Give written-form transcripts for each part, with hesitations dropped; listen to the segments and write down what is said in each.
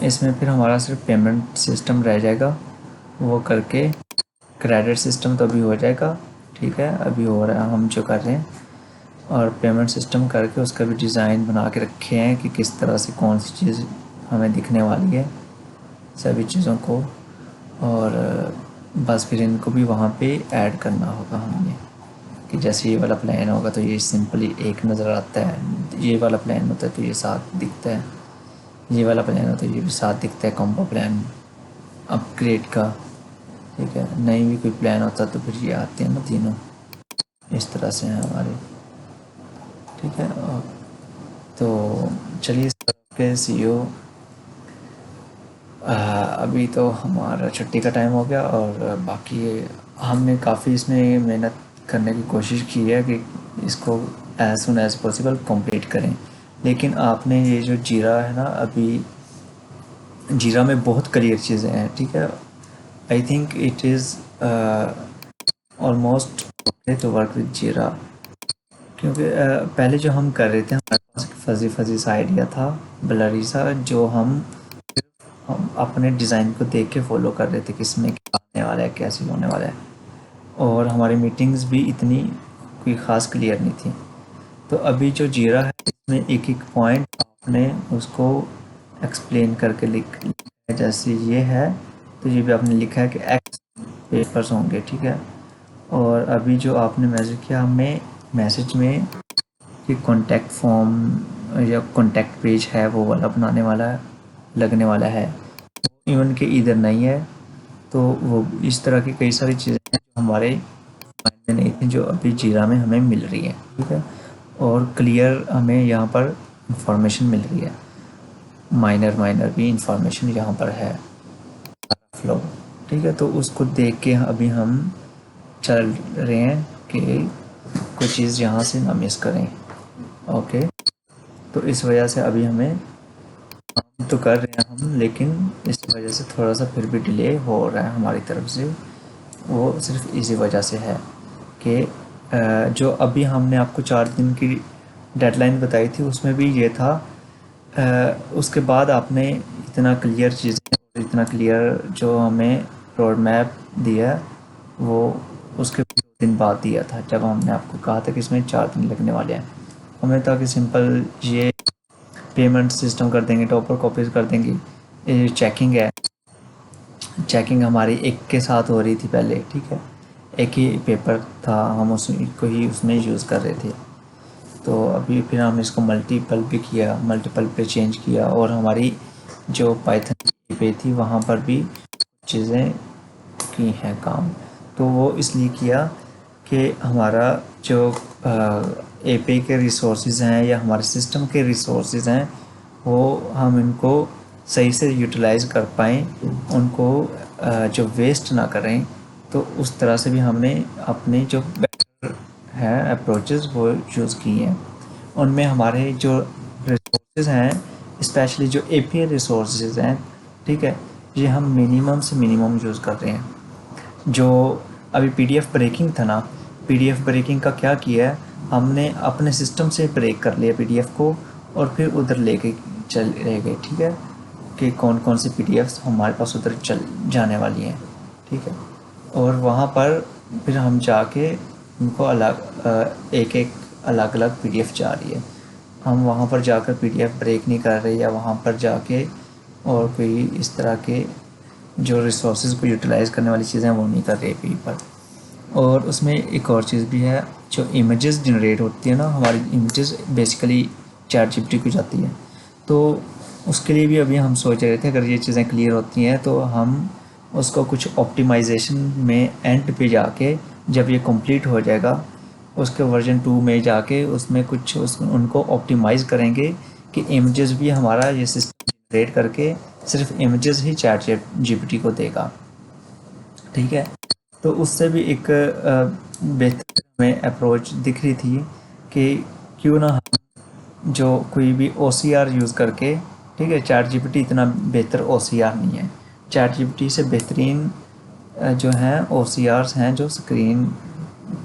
इसमें फिर हमारा सिर्फ पेमेंट सिस्टम रह जाएगा, वो करके क्रेडिट सिस्टम तो अभी हो जाएगा, ठीक है, अभी हो रहा है, हम जो कर रहे हैं। और पेमेंट सिस्टम करके उसका भी डिज़ाइन बना के रखे हैं कि किस तरह से कौन सी चीज़ हमें दिखने वाली है, सभी चीज़ों को। और बस फिर इनको भी वहाँ पे ऐड करना होगा हमने, कि जैसे ये वाला प्लान होगा तो ये सिंपली एक नज़र आता है, ये वाला प्लान होता है तो ये साथ दिखता है, ये वाला प्लान होता है ये भी साथ दिखता है, कॉम्बो प्लान अपग्रेड का, ठीक है। नहीं भी कोई प्लान होता तो फिर ये आते हैं ना तीनों, इस तरह से हैं हमारे, ठीक है। तो चलिए इस तरह के सीईओ, अभी तो हमारा छुट्टी का टाइम हो गया और बाकी हमने काफ़ी इसमें मेहनत करने की कोशिश की है कि इसको as soon as possible complete करें। लेकिन आपने ये जो जीरा है ना, अभी जीरा में बहुत क्लियर चीज़ें हैं, ठीक है। I think it is almost okay to work with zero, क्योंकि पहले जो हम कर रहे थे हमारे पास एक फजी फजी सा आइडिया था, ब्लरी सा, जो हम अपने डिज़ाइन को देख के फॉलो कर रहे थे कि इसमें क्या आने वाला है, कैसे होने वाला है। और हमारी मीटिंग्स भी इतनी कोई ख़ास क्लियर नहीं थी। तो अभी जो जीरा है इसमें एक एक पॉइंट आपने उसको एक्सप्लेन करके लिख लिखा है। जैसे ये है तो ये भी आपने लिखा है कि एक्स पेपर्स होंगे, ठीक है। और अभी जो आपने मैसेज किया हमें मैसेज में कि कॉन्टैक्ट फॉर्म या कॉन्टैक्ट पेज है वो वाला बनाने वाला है, लगने वाला है, इवन के इधर नहीं है। तो वो इस तरह की कई सारी चीज़ें हैं जो हमारे माइंड में नहीं थी, जो अभी जीरा में हमें मिल रही है, ठीक है। और क्लियर हमें यहाँ पर इंफॉर्मेशन मिल रही है, माइनर माइनर भी इंफॉर्मेशन यहाँ पर है, फ्लो, ठीक है। तो उसको देख के अभी हम चल रहे हैं कि कोई चीज़ यहाँ से ना मिस करें, ओके। तो इस वजह से अभी हमें काम तो कर रहे हैं हम, लेकिन इस वजह से थोड़ा सा फिर भी डिले हो रहा है हमारी तरफ से। वो सिर्फ इसी वजह से है कि जो अभी हमने आपको 4 दिन की डेडलाइन बताई थी उसमें भी ये था। उसके बाद आपने इतना क्लियर चीज़ें, इतना क्लियर जो हमें रोड मैप दिया वो उसके 2 दिन बाद दिया था, जब हमने आपको कहा था कि इसमें 4 दिन लगने वाले हैं। हमें था कि सिंपल ये पेमेंट सिस्टम कर देंगे, टॉपर कॉपीज कर देंगे, ये चेकिंग है, चेकिंग हमारी एक के साथ हो रही थी पहले, ठीक है। एक ही पेपर था, हम उसको ही उसमें यूज़ कर रहे थे। तो अभी फिर हमने इसको मल्टीपल पे किया, मल्टीपल पे चेंज किया, और हमारी जो पाइथन पे थी वहाँ पर भी चीज़ें की हैं काम। तो वो इसलिए किया कि हमारा जो एपीआई के रिसोर्सेज हैं या हमारे सिस्टम के रिसोर्सेज हैं वो हम इनको सही से यूटिलाइज़ कर पाएँ, उनको जो वेस्ट ना करें। तो उस तरह से भी हमने अपने जो बेटर है अप्रोचेस वो यूज़ किए हैं। उनमें हमारे जो रिसोर्सेज हैं, स्पेशली जो एपीआई रिसोर्सेज हैं, ठीक है, ये हम मिनिमम से मिनिमम यूज़ कर रहे हैं। जो अभी पीडीएफ ब्रेकिंग था ना, पीडीएफ ब्रेकिंग का क्या किया है, हमने अपने सिस्टम से ब्रेक कर लिया पीडीएफ को और फिर उधर लेके चल रह गए, ठीक है, कि कौन कौन सी पीडीएफ्स हमारे पास उधर चल जाने वाली हैं, ठीक है। और वहाँ पर फिर हम जाके उनको अलग एक एक अलग अलग पीडीएफ जा रही है, हम वहाँ पर जाकर पीडीएफ ब्रेक नहीं कर रहे या वहाँ पर जाके और कोई इस तरह के जो रिसोर्सेज को यूटिलाइज़ करने वाली चीज़ें वो नहीं कर रहे पी पर। और उसमें एक और चीज़ भी है, जो इमेजेस जनरेट होती है ना, हमारी इमेजेस बेसिकली चैट जीपीटी को जाती है। तो उसके लिए भी अभी हम सोच रहे थे अगर ये चीज़ें क्लियर होती हैं तो हम उसको कुछ ऑप्टिमाइजेशन में एंड पे जाके जब ये कंप्लीट हो जाएगा उसके वर्जन 2 में जाके उसमें कुछ उनको ऑप्टिमाइज़ करेंगे कि इमेजेस भी हमारा ये सिस्टम जनरेट करके सिर्फ इमेजेस ही चैट जीपीटी को देगा, ठीक है। तो उससे भी एक बेहतर हमें अप्रोच दिख रही थी कि क्यों ना हम जो कोई भी OCR यूज़ करके, ठीक है, चैट जीपीटी इतना बेहतर OCR नहीं है, चैट जीपीटी से बेहतरीन जो हैं OCRs हैं जो स्क्रीन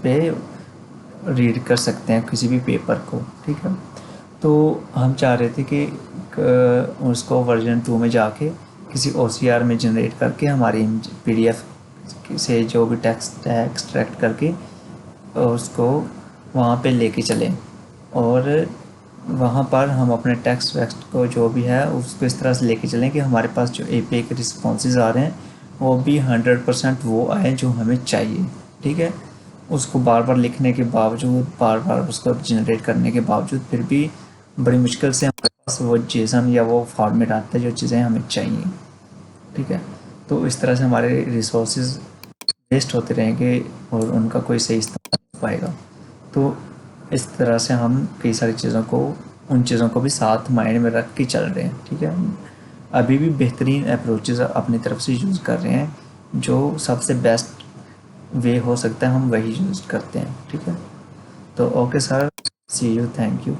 पे रीड कर सकते हैं किसी भी पेपर को, ठीक है। तो हम चाह रहे थे कि उसको वर्जन 2 में जाके किसी OCR में जनरेट करके हमारी PDF से जो भी टेक्स्ट है एक्सट्रैक्ट करके उसको वहाँ पे लेके चलें, और वहाँ पर हम अपने टेक्स्ट वेक्स्ट को जो भी है उसको इस तरह से लेके चलें कि हमारे पास जो API के रिस्पॉन्सेज आ रहे हैं वो भी 100% वो आए जो हमें चाहिए। ठीक है, उसको बार बार लिखने के बावजूद, बार बार उसको जनरेट करने के बावजूद, फिर भी बड़ी मुश्किल से हमारे पास वो जेसन या वो फॉर्मेट आता है जो चीज़ें हमें चाहिए। ठीक है, तो इस तरह से हमारे रिसोर्सेज वेस्ट होते रहेंगे और उनका कोई सही इस्तेमाल नहीं हो पाएगा। तो इस तरह से हम कई सारी चीज़ों को, उन चीज़ों को भी साथ माइंड में रख के चल रहे हैं। ठीक है, अभी भी बेहतरीन अप्रोचेज़ अपनी तरफ से यूज़ कर रहे हैं, जो सबसे बेस्ट वे हो सकता है हम वही यूज़ करते हैं। ठीक है, तो okay sir, see you, thank you.